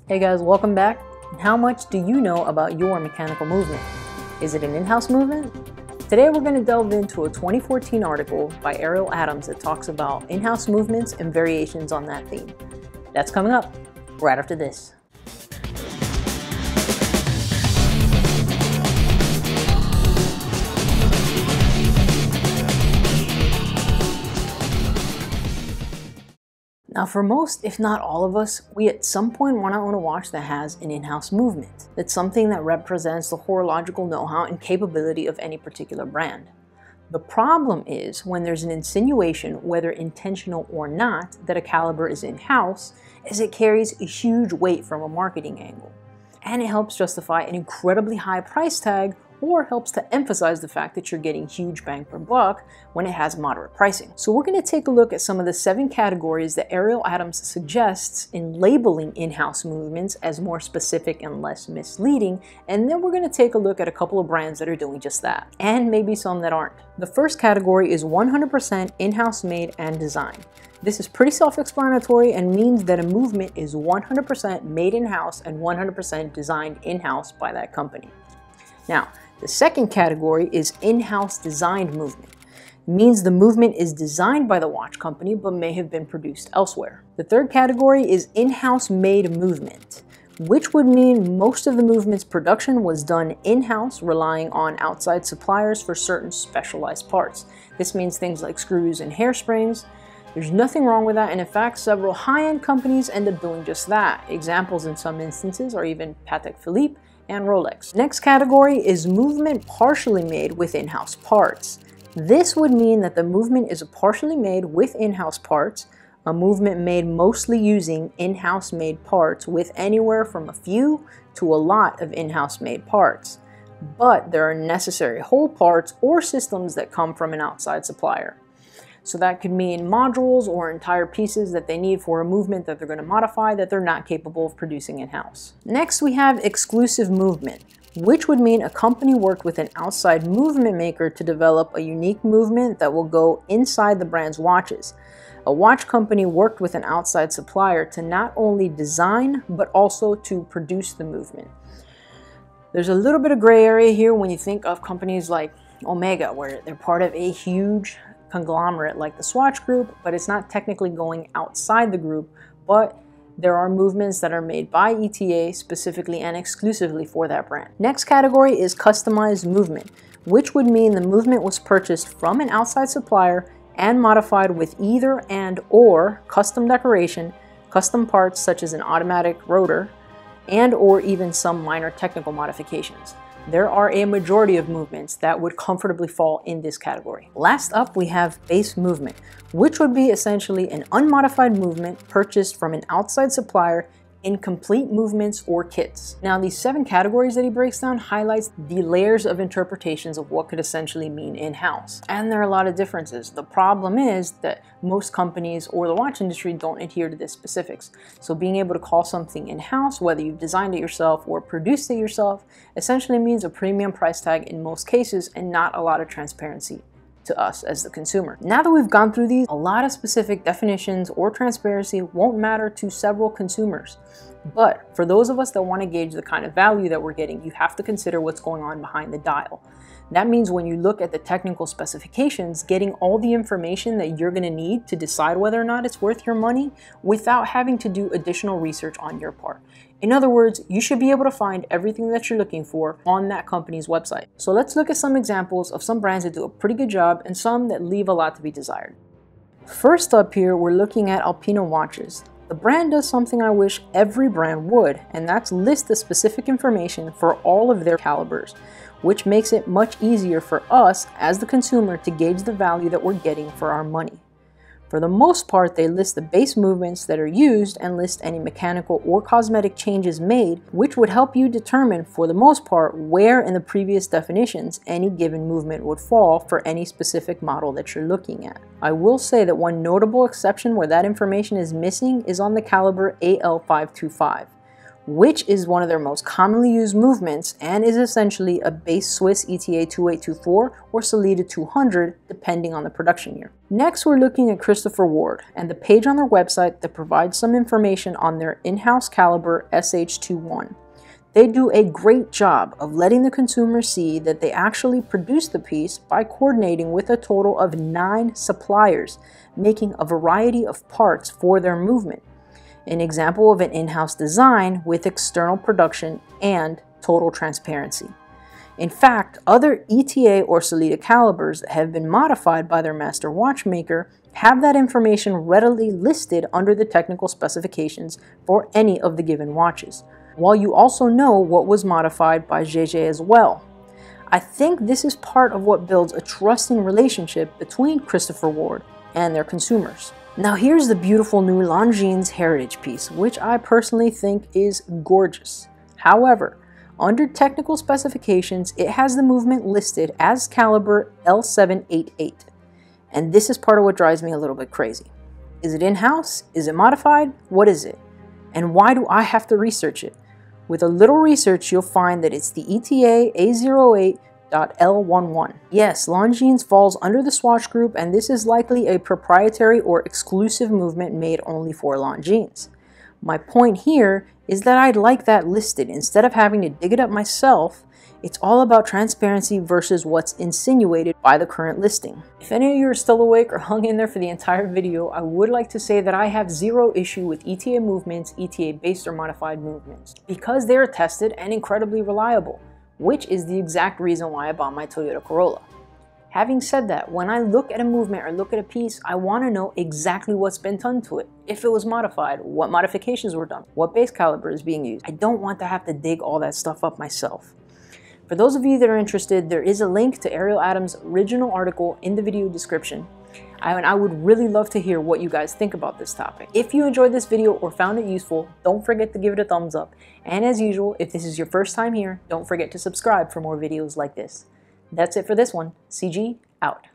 Hey guys, welcome back. And how much do you know about your mechanical movement? Is it an in-house movement? Today we're going to delve into a 2014 article by Ariel Adams that talks about in-house movements and variations on that theme. That's coming up right after this. Now for most, if not all of us, we at some point want to own a watch that has an in-house movement. That's something that represents the horological know-how and capability of any particular brand. The problem is when there's an insinuation, whether intentional or not, that a caliber is in-house, as it carries a huge weight from a marketing angle. And it helps justify an incredibly high price tag, or helps to emphasize the fact that you're getting huge bang per buck when it has moderate pricing. So we're going to take a look at some of the 7 categories that Ariel Adams suggests in labeling in-house movements as more specific and less misleading, and then we're going to take a look at a couple of brands that are doing just that, and maybe some that aren't. The first category is 100% in-house made and designed. This is pretty self-explanatory and means that a movement is 100% made in-house and 100% designed in-house by that company. Now, the second category is in-house designed movement. It means the movement is designed by the watch company but may have been produced elsewhere. The third category is in-house made movement, which would mean most of the movement's production was done in-house, relying on outside suppliers for certain specialized parts. This means things like screws and hairsprings. There's nothing wrong with that, and in fact, several high-end companies end up doing just that. Examples in some instances are even Patek Philippe and Rolex. Next category is movement partially made with in-house parts. This would mean that the movement is partially made with in-house parts, a movement made mostly using in-house made parts with anywhere from a few to a lot of in-house made parts. But there are necessary whole parts or systems that come from an outside supplier. So that could mean modules or entire pieces that they need for a movement that they're going to modify that they're not capable of producing in-house. Next, we have exclusive movement, which would mean a company worked with an outside movement maker to develop a unique movement that will go inside the brand's watches. A watch company worked with an outside supplier to not only design, but also to produce the movement. There's a little bit of gray area here when you think of companies like Omega, where they're part of a huge conglomerate like the Swatch Group, but it's not technically going outside the group, but there are movements that are made by ETA specifically and exclusively for that brand. Next category is customized movement, which would mean the movement was purchased from an outside supplier and modified with either and or custom decoration, custom parts such as an automatic rotor, and or even some minor technical modifications. There are a majority of movements that would comfortably fall in this category. Last up, we have base movement, which would be essentially an unmodified movement purchased from an outside supplier in complete movements or kits. Now, these 7 categories that he breaks down highlights the layers of interpretations of what could essentially mean in-house. And there are a lot of differences. The problem is that most companies or the watch industry don't adhere to the specifics. So being able to call something in-house, whether you've designed it yourself or produced it yourself, essentially means a premium price tag in most cases and not a lot of transparency to us as the consumer. Now that we've gone through these, a lot of specific definitions or transparency won't matter to several consumers. But for those of us that want to gauge the kind of value that we're getting, you have to consider what's going on behind the dial. That means when you look at the technical specifications, getting all the information that you're going to need to decide whether or not it's worth your money without having to do additional research on your part. In other words, you should be able to find everything that you're looking for on that company's website. So let's look at some examples of some brands that do a pretty good job and some that leave a lot to be desired. First up here, we're looking at Alpina watches. The brand does something I wish every brand would, and that's list the specific information for all of their calibers, which makes it much easier for us as the consumer to gauge the value that we're getting for our money. For the most part, they list the base movements that are used and list any mechanical or cosmetic changes made, which would help you determine, for the most part, where in the previous definitions any given movement would fall for any specific model that you're looking at. I will say that one notable exception where that information is missing is on the caliber AL525, which is one of their most commonly used movements and is essentially a base Swiss ETA 2824 or Sellita 200 depending on the production year. Next, we're looking at Christopher Ward and the page on their website that provides some information on their in-house caliber SH21. They do a great job of letting the consumer see that they actually produce the piece by coordinating with a total of 9 suppliers, making a variety of parts for their movement. An example of an in-house design with external production and total transparency. In fact, other ETA or Sellita calibers that have been modified by their master watchmaker have that information readily listed under the technical specifications for any of the given watches, while you also know what was modified by GG as well. I think this is part of what builds a trusting relationship between Christopher Ward and their consumers. Now here's the beautiful new Longines heritage piece, which I personally think is gorgeous. However, under technical specifications, it has the movement listed as caliber L788. And this is part of what drives me a little bit crazy. Is it in-house? Is it modified? What is it? And why do I have to research it? With a little research, you'll find that it's the ETA A08.L11. Yes, Longines falls under the Swatch Group, and this is likely a proprietary or exclusive movement made only for Longines. My point here is that I'd like that listed. Instead of having to dig it up myself, it's all about transparency versus what's insinuated by the current listing. If any of you are still awake or hung in there for the entire video, I would like to say that I have zero issue with ETA movements, ETA based or modified movements, because they are tested and incredibly reliable, which is the exact reason why I bought my Toyota Corolla. Having said that, when I look at a movement or look at a piece, I want to know exactly what's been done to it. If it was modified, what modifications were done, what base caliber is being used. I don't want to have to dig all that stuff up myself. For those of you that are interested, there is a link to Ariel Adams' original article in the video description. And I would really love to hear what you guys think about this topic. If you enjoyed this video or found it useful, don't forget to give it a thumbs up. And as usual, if this is your first time here, don't forget to subscribe for more videos like this. That's it for this one. CG out.